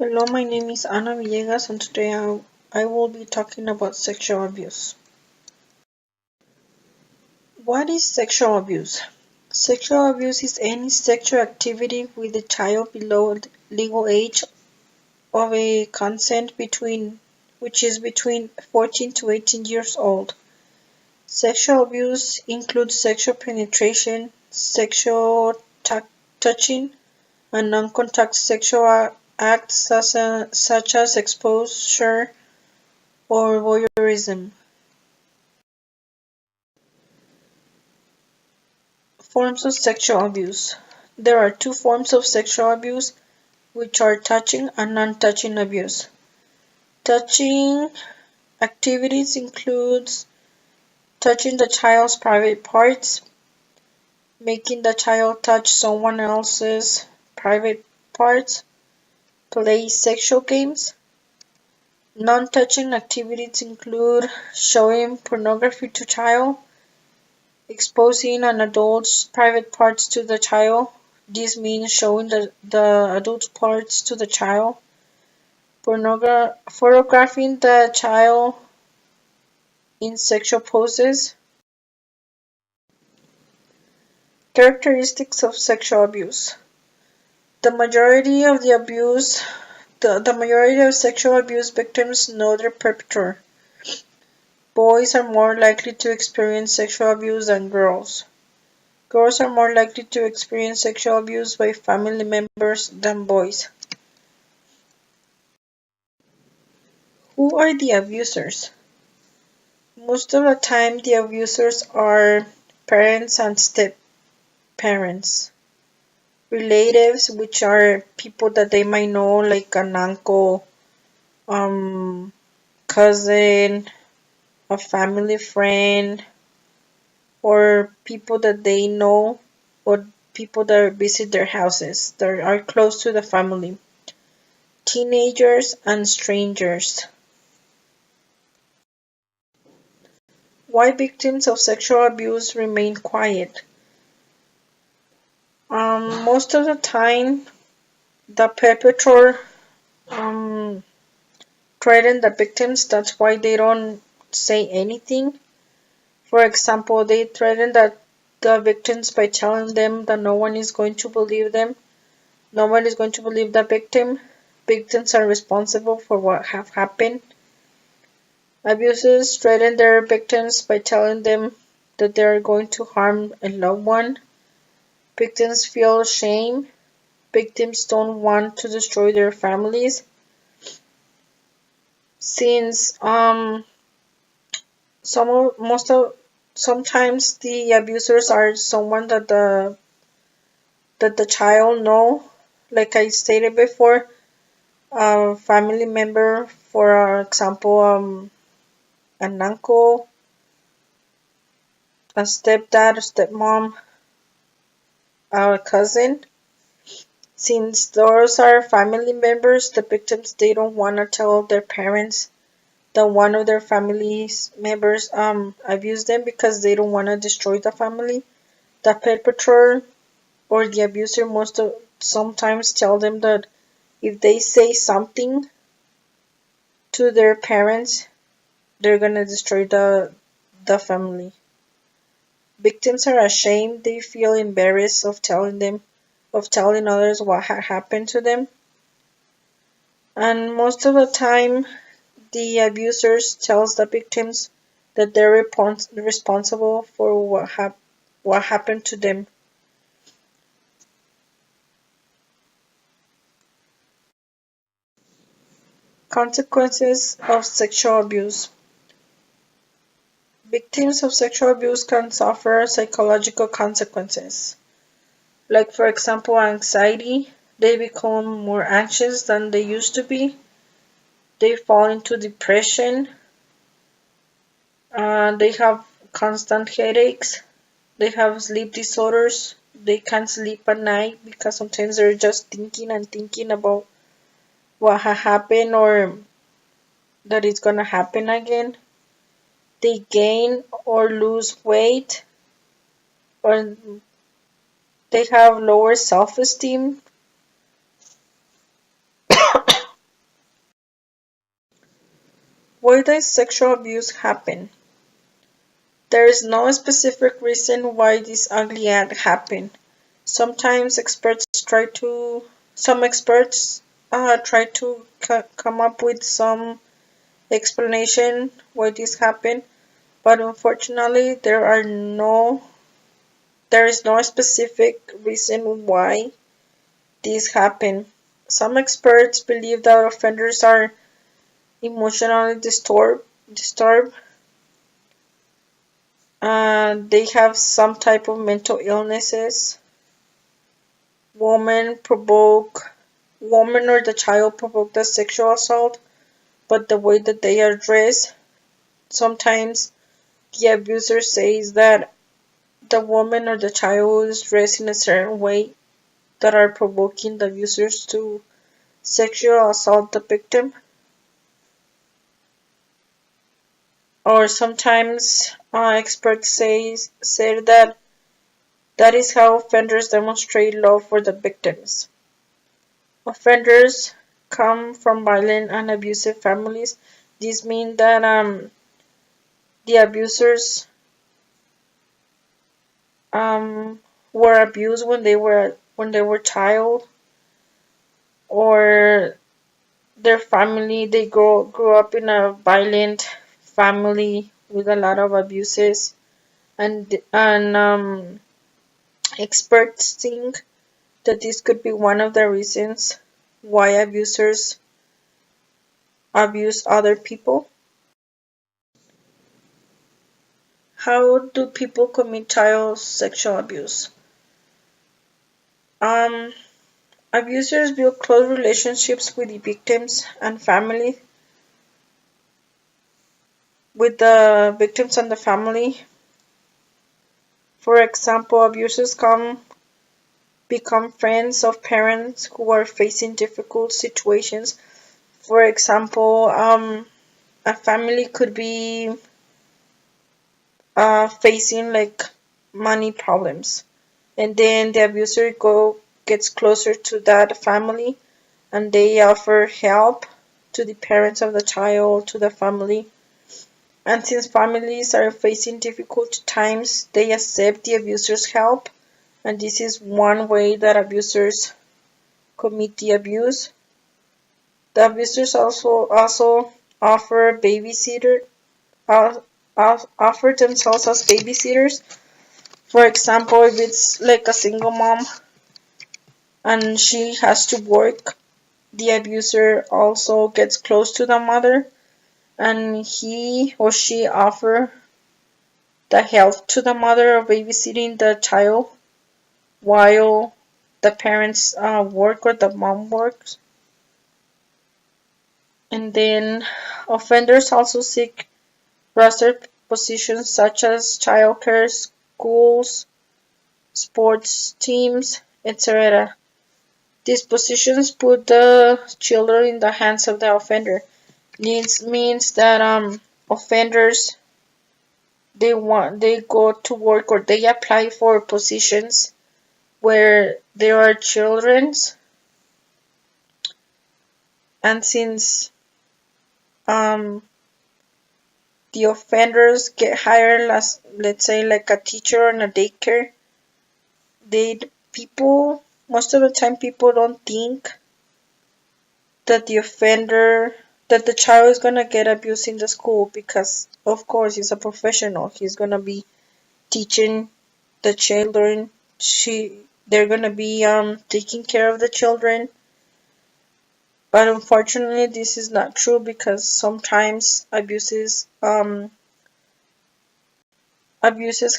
Hello, my name is Ana Villegas, and today I will be talking about sexual abuse. What is sexual abuse? Sexual abuse is any sexual activity with a child below the legal age of a consent which is between 14 to 18 years old. Sexual abuse includes sexual penetration, sexual touching, and non-contact sexual acts such as exposure or voyeurism. Forms of sexual abuse. There are two forms of sexual abuse, which are touching and non-touching abuse. Touching activities includes touching the child's private parts, making the child touch someone else's private parts, play sexual games. Non-touching activities include showing pornography to child, exposing an adult's private parts to the child. This means showing the adult parts to the child. Photographing the child in sexual poses. Characteristics of sexual abuse. The majority of sexual abuse victims know their perpetrator. Boys are more likely to experience sexual abuse than girls. Girls are more likely to experience sexual abuse by family members than boys. Who are the abusers? Most of the time, the abusers are parents and step-parents. Relatives, which are people that they might know, like an uncle, cousin, a family friend, or people that they know, or people that visit their houses that are close to the family. Teenagers and strangers. Why victims of sexual abuse remain quiet? Most of the time, the perpetrator threaten the victims. That's why they don't say anything. For example, they threaten the victims by telling them that no one is going to believe them. No one is going to believe the victim. Victims are responsible for what have happened. Abusers threaten their victims by telling them that they are going to harm a loved one. Victims feel shame. Victims don't want to destroy their families. Since sometimes the abusers are someone that the child know, like I stated before, a family member, for example, an uncle, a stepdad, a stepmom, a cousin. Since those are family members, the victims, they don't want to tell their parents that one of their family members abused them because they don't want to destroy the family. The perpetrator or the abuser sometimes tell them that if they say something to their parents, they're gonna destroy the family. Victims are ashamed. They feel embarrassed of telling others what had happened to them. And most of the time, the abusers tells the victims that they're responsible for what happened to them. Consequences of sexual abuse. Victims of sexual abuse can suffer psychological consequences, like, for example, anxiety. They become more anxious than they used to be. They fall into depression. They have constant headaches. They have sleep disorders. They can't sleep at night because sometimes they're just thinking and thinking about what happened or that it's gonna happen again. They gain or lose weight, or they have lower self-esteem. Why does sexual abuse happen? There is no specific reason why this ugly act happened. Sometimes some experts try to come up with some explanation why this happened, but unfortunately there is no specific reason why this happened. Some experts believe that offenders are emotionally disturbed, they have some type of mental illnesses. Woman provoke Woman or the child provoked the sexual assault, but the way that they are dressed, sometimes the abuser says that the woman or the child is dressed in a certain way that are provoking the abusers to sexual assault the victim. Or sometimes experts say that that is how offenders demonstrate love for the victims. Offenders come from violent and abusive families. This means that the abusers um, were abused when they were child, or their family they grew up in a violent family with a lot of abuses, and experts think that this could be one of the reasons why abusers abuse other people. How do people commit child sexual abuse? Um, Abusers build close relationships with the victims and family, with the victims and the family. For example, abusers come become friends of parents who are facing difficult situations. For example, a family could be facing like money problems, and then the abuser go gets closer to that family, and they offer help to the parents of the child, to the family. And since families are facing difficult times, they accept the abuser's help, and this is one way that abusers commit the abuse. The abusers also offer uh, offer themselves as babysitters. For example, if it's like a single mom and she has to work, the abuser also gets close to the mother, and he or she offer the help to the mother of babysitting the child while the parents work or the mom works. And then offenders also seek roster positions such as childcare, schools, sports teams, etc. These positions put the children in the hands of the offender. This means that offenders they go to work or they apply for positions where there are children's, and since um the offenders get hired as, let's say, like a teacher in a daycare, they people most of the time people don't think that the child is gonna get abused in the school, because of course he's a professional, he's gonna be teaching the children, they're gonna be taking care of the children. But unfortunately this is not true, because sometimes abuses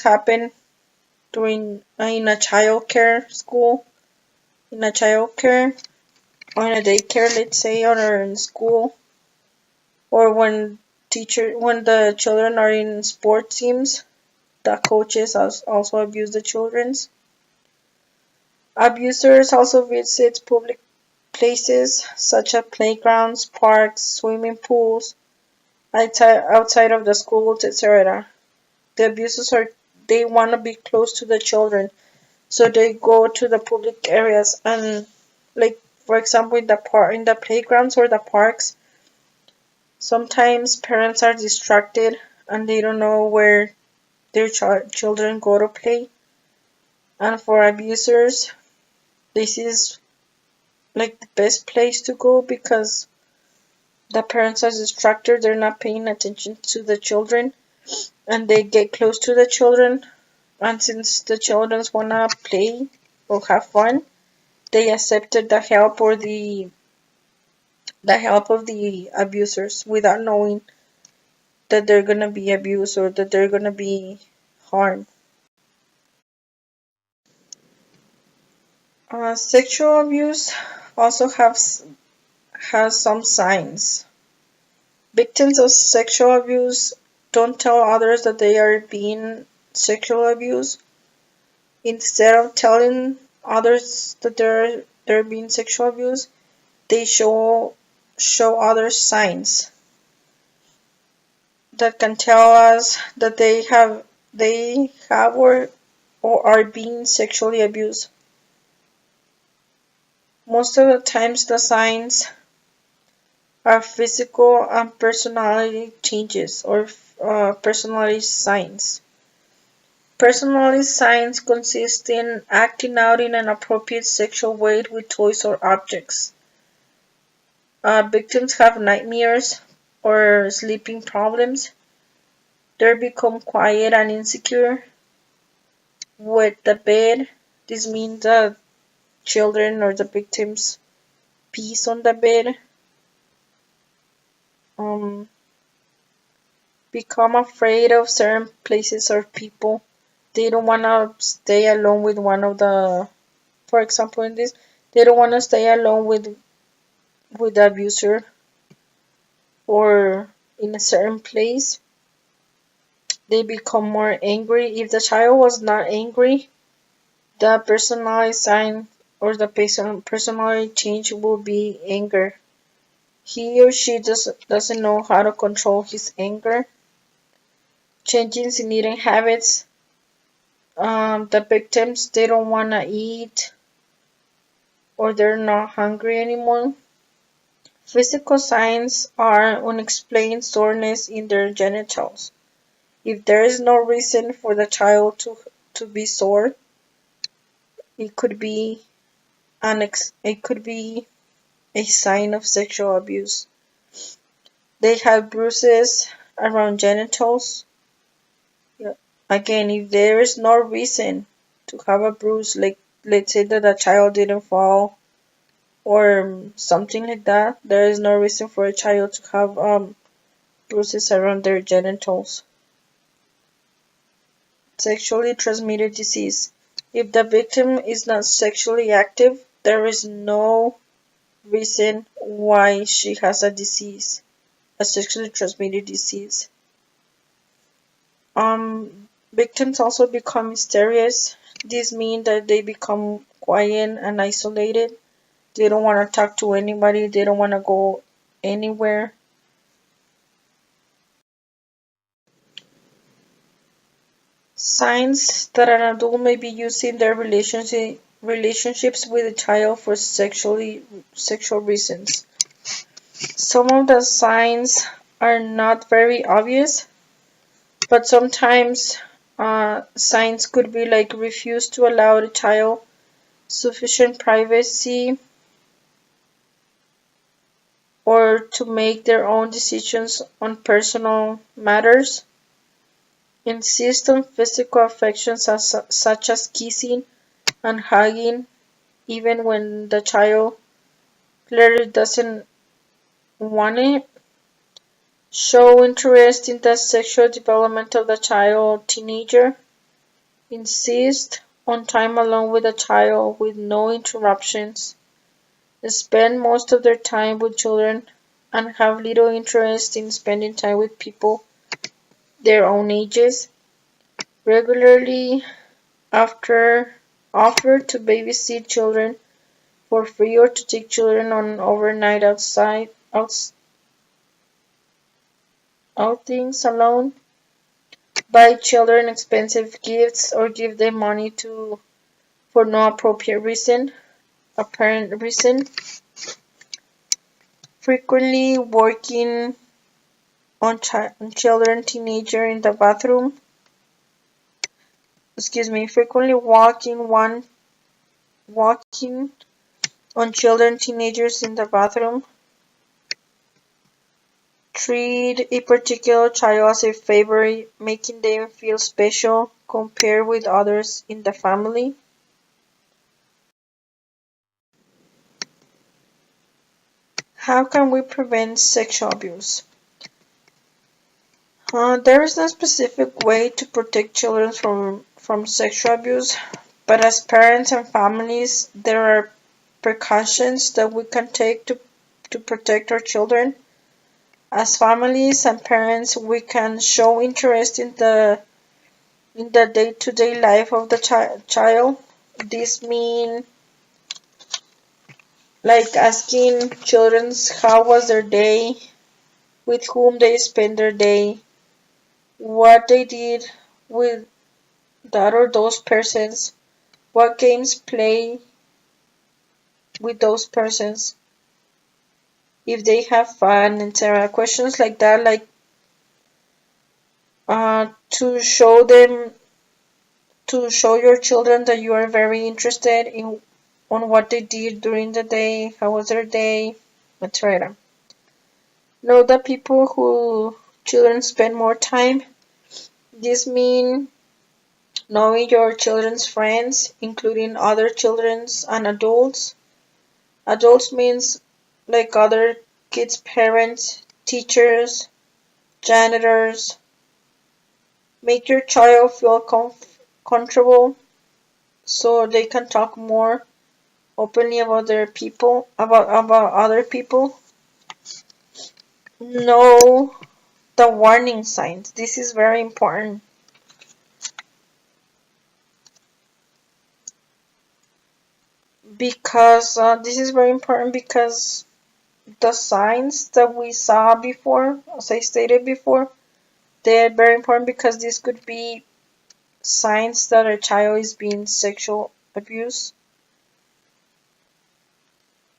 happen during in a childcare school, in a childcare or in a daycare, let's say, or in school, or when the children are in sport teams, the coaches also abuse the children's. Abusers also visit public places such as playgrounds, parks, swimming pools, outside of the schools, etc. The abusers they want to be close to the children, so they go to the public areas, and like for example in the playgrounds or the parks, Sometimes parents are distracted and they don't know where their children go to play. And for abusers, this is like the best place to go because the parents are distracted, they're not paying attention to the children, and they get close to the children. And since the children wanna play or have fun, they accepted the help of the abusers without knowing that they're gonna be abused or that they're gonna be harmed. Sexual abuse also has some signs. Victims of sexual abuse don't tell others that they are being sexually abused. Instead of telling others that they're being sexual abused, they show others signs that can tell us that they have or are being sexually abused. Most of the times the signs are physical and personality changes or personality signs. Personality signs consist in acting out in an appropriate sexual way with toys or objects. Victims have nightmares or sleeping problems. They become quiet and insecure with the bed. This means that children or the victims pees on the bed. Um, Become afraid of certain places or people. They don't want to stay alone with one of the, for example, in this, they don't want to stay alone with the abuser or in a certain place. They become more angry. If the child was not angry, the personality sign or the personality change will be anger. He or she doesn't know how to control his anger. Changes in eating habits. The victims, they don't want to eat or they're not hungry anymore. Physical signs are unexplained soreness in their genitals. If there is no reason for the child to be sore, it could be it could be a sign of sexual abuse. They have bruises around genitals. Yeah. Again, if there is no reason to have a bruise, like let's say that a child didn't fall or something like that, there is no reason for a child to have bruises around their genitals. Sexually transmitted disease. If the victim is not sexually active, there is no reason why she has a disease, a sexually transmitted disease. Victims also become mysterious. This means that they become quiet and isolated. They don't want to talk to anybody. They don't want to go anywhere. Signs that an adult may be using their relationships with a child for sexual reasons. Some of the signs are not very obvious, but sometimes signs could be like refuse to allow the child sufficient privacy or to make their own decisions on personal matters. Insist on physical affection such as kissing and hugging, even when the child clearly doesn't want it. Show interest in the sexual development of the child or teenager. Insist on time alone with the child with no interruptions. Spend most of their time with children and have little interest in spending time with people their own ages. Regularly after offer to babysit children for free or to take children on overnight outings alone. Buy children expensive gifts or give them money to for no apparent reason. Frequently working on children, teenager in the bathroom. Frequently walking on children, teenagers in the bathroom. Treat a particular child as a favorite, making them feel special compared with others in the family. How can we prevent sexual abuse? There is no specific way to protect children from sexual abuse, but as parents and families, there are precautions that we can take to protect our children. As families and parents, we can show interest in the day-to-day life of the child. This means like asking children how was their day, with whom they spend their day, what they did with that or those persons, what games play with those persons, if they have fun, etc. Questions like that, like to show them, to show your children that you are very interested in on what they did during the day, how was their day, etc. Know that people who children spend more time. This means knowing your children's friends, including other children's and adults. Adults means like other kids' parents, teachers, janitors. Make your child feel comfortable so they can talk more openly about their people, about other people. Know the warning signs. This is very important because the signs that we saw before, as I stated before, they're very important because this could be signs that a child is being sexual abused.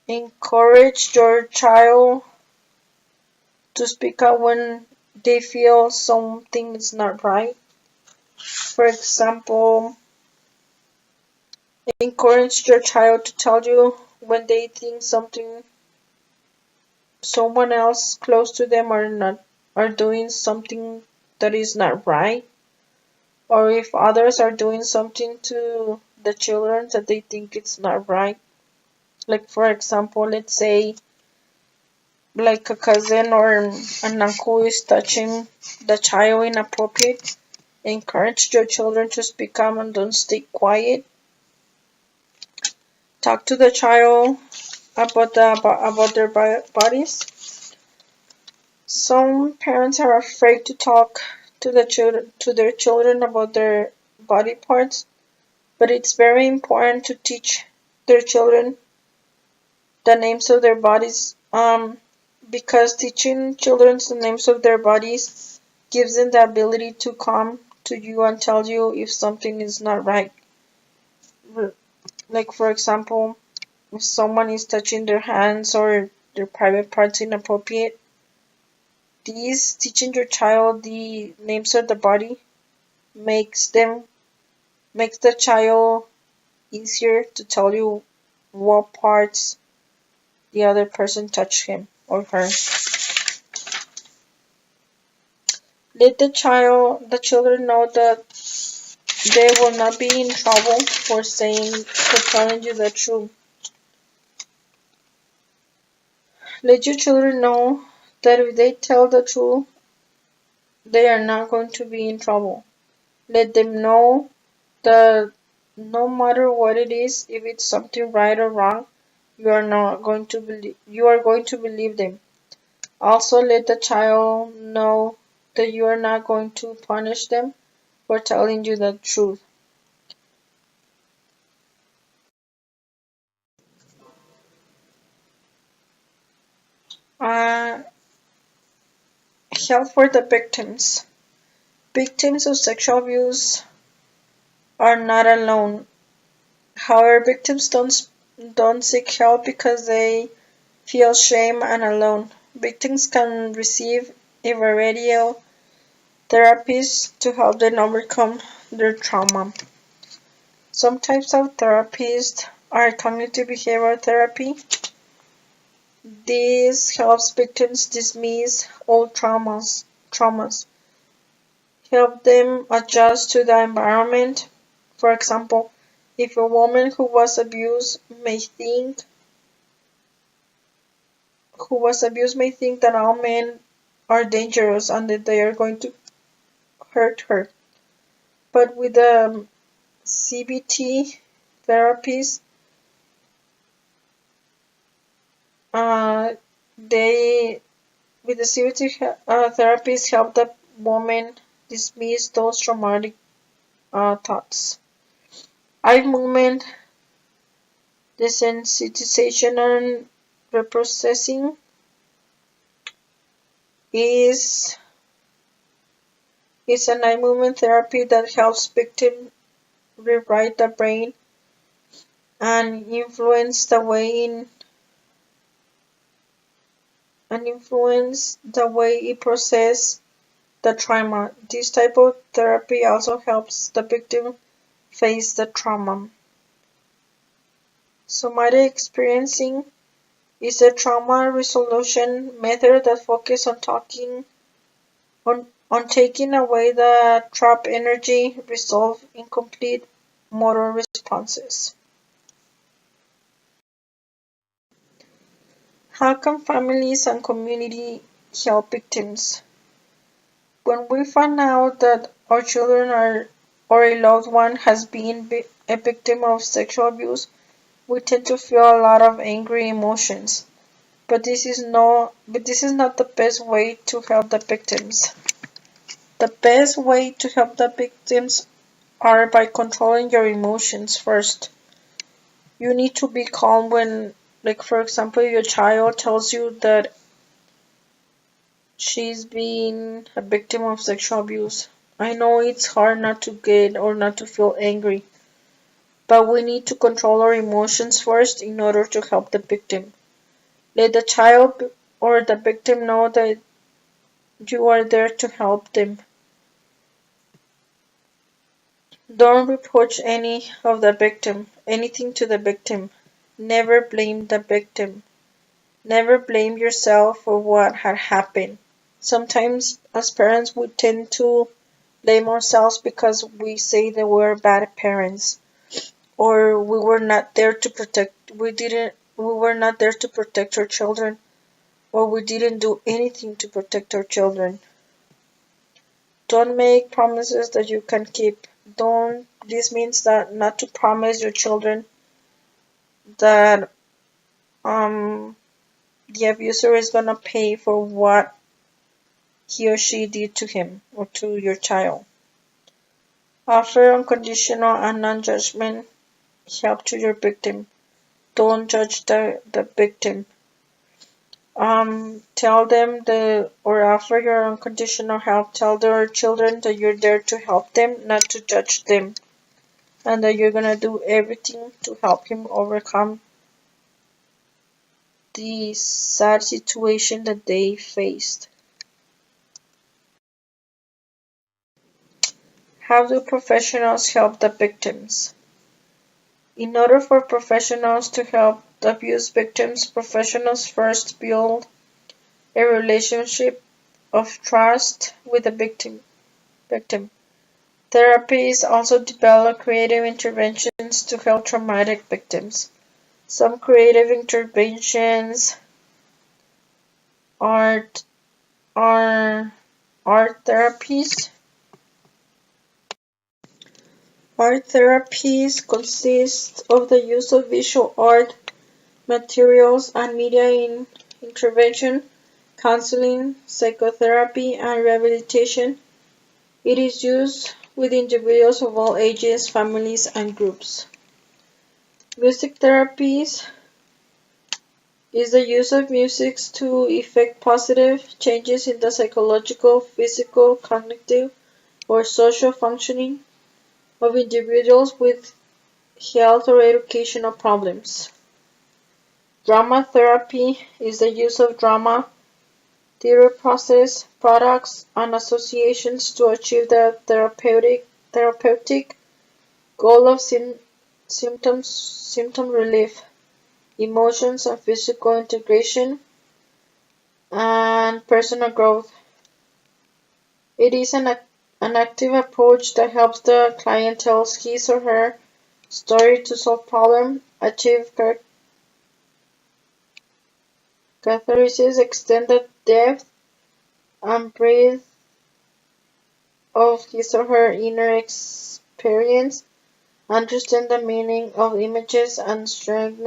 Encourage your child to speak out when they feel something is not right. For example, encourage your child to tell you when they think something someone else close to them are doing something that is not right, or if others are doing something to the children that they think it's not right. Like for example, let's say like a cousin or an uncle is touching the child inappropriate. Encourage your children to speak up and don't stay quiet. Talk to the child about their bodies. Some parents are afraid to talk to their children about their body parts, but it's very important to teach their children the names of their bodies. Because teaching children the names of their bodies gives them the ability to come to you and tell you if something is not right. Like for example, if someone is touching their hands or their private parts inappropriate, these teaching your child the names of the body makes the child easier to tell you what parts the other person touched him or her. Let the children know that they will not be in trouble for telling you the truth. Let your children know that if they tell the truth, they are not going to be in trouble. Let them know that no matter what it is, if it's something right or wrong, you are going to believe them. Also let the child know that you are not going to punish them for telling you the truth. Uh, Help for the victims. Victims of sexual abuse are not alone. However, victims don't seek help because they feel shame and alone. Victims can receive behavioral therapies to help them overcome their trauma. Some types of therapies are cognitive behavioral therapy. This helps victims dismiss old traumas, help them adjust to the environment. For example, if a woman who was abused may think that all men are dangerous and that they are going to hurt her. But with the CBT therapies, uh, they with the CBT therapies help the woman dismiss those traumatic thoughts. Eye movement desensitization and reprocessing is an eye movement therapy that helps victims rewrite the brain and influence the way it processes the trauma. This type of therapy also helps the victim face the trauma. Somatic experiencing is a trauma resolution method that focuses on taking away the trapped energy, resolve incomplete motor responses. How can families and community help victims? When we find out that our children or a loved one has been a victim of sexual abuse, we tend to feel a lot of angry emotions. But this is not the best way to help the victims. The best way to help the victims are by controlling your emotions first. You need to be calm when, like for example, your child tells you that she's been a victim of sexual abuse. I know it's hard not to get or not to feel angry, but we need to control our emotions first in order to help the victim. Let the child or the victim know that you are there to help them. Don't reproach anything to the victim. Never blame the victim. Never blame yourself for what had happened. Sometimes, as parents, we tend to blame ourselves because we say that we're bad parents, or we were not there to protect our children, or we didn't do anything to protect our children. Don't make promises that you can keep. Don't This means that not to promise your children that the abuser is gonna pay for what he or she did to him or to your child. Offer unconditional and non-judgment help to your victim. Don't judge the victim. Tell them or offer your unconditional help. Tell their children that you're there to help them, not to judge them, and that you're gonna do everything to help him overcome the sad situation that they faced. How do professionals help the victims? In order for professionals to help the abuse victims, professionals first build a relationship of trust with the victim. Therapies also develop creative interventions to help traumatic victims. Some creative interventions art are art therapies. Art therapies consist of the use of visual art, materials, and media in intervention, counseling, psychotherapy, and rehabilitation. It is used with individuals of all ages, families, and groups. Music therapies is the use of music to effect positive changes in the psychological, physical, cognitive, or social functioning of individuals with health or educational problems. Drama therapy is the use of drama theory process, products, and associations to achieve the therapeutic goal of symptom relief, emotions and physical integration, and personal growth. It is an active approach that helps the client tell his or her story to solve problems, achieve catharsis, extend the depth and breadth of his or her inner experience, understand the meaning of images, and strengthen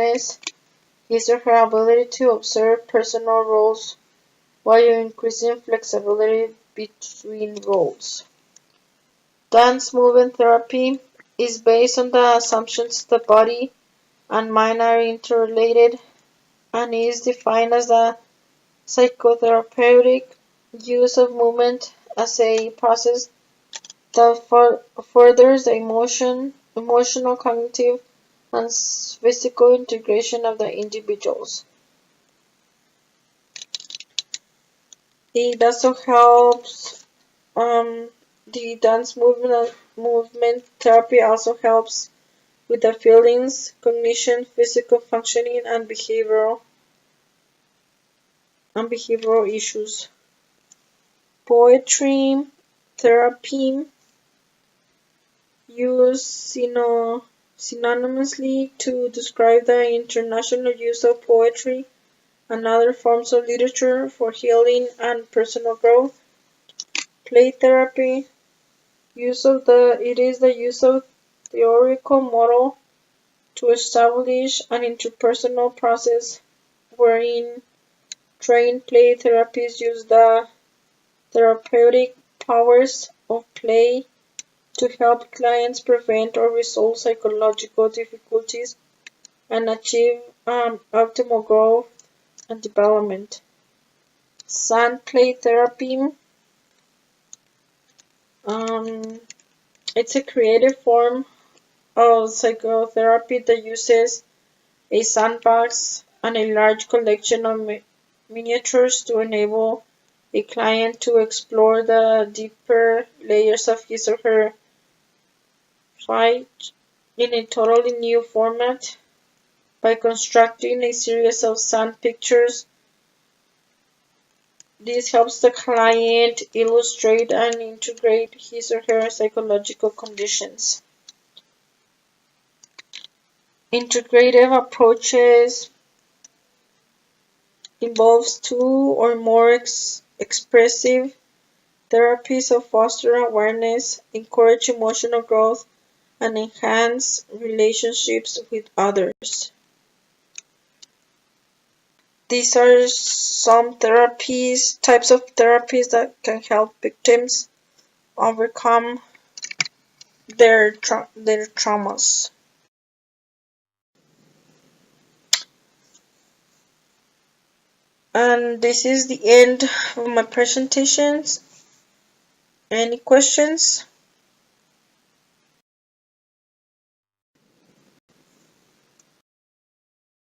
his or her ability to observe personal roles while increasing flexibility between roles. Dance movement therapy is based on the assumptions the body and mind are interrelated and is defined as the psychotherapeutic use of movement as a process that furthers the emotional, cognitive, and physical integration of the individuals. It also helps the dance movement therapy also helps with the feelings, cognition, physical functioning, and behavioral issues. Poetry therapy used synonymously to describe the international use of poetry and other forms of literature for healing and personal growth. Play therapy it is the use of theoretical model to establish an interpersonal process wherein trained play therapists use the therapeutic powers of play to help clients prevent or resolve psychological difficulties and achieve optimal growth and development. Sand play therapy. Um, it's a creative form of psychotherapy that uses a sandbox and a large collection of miniatures to enable a client to explore the deeper layers of his or her fight in a totally new format. By constructing a series of sand pictures, this helps the client illustrate and integrate his or her psychological conditions. Integrative approaches involves two or more expressive therapies that foster awareness, encourage emotional growth, and enhance relationships with others. These are some types of therapies that can help victims overcome their traumas. And this is the end of my presentations. Any questions?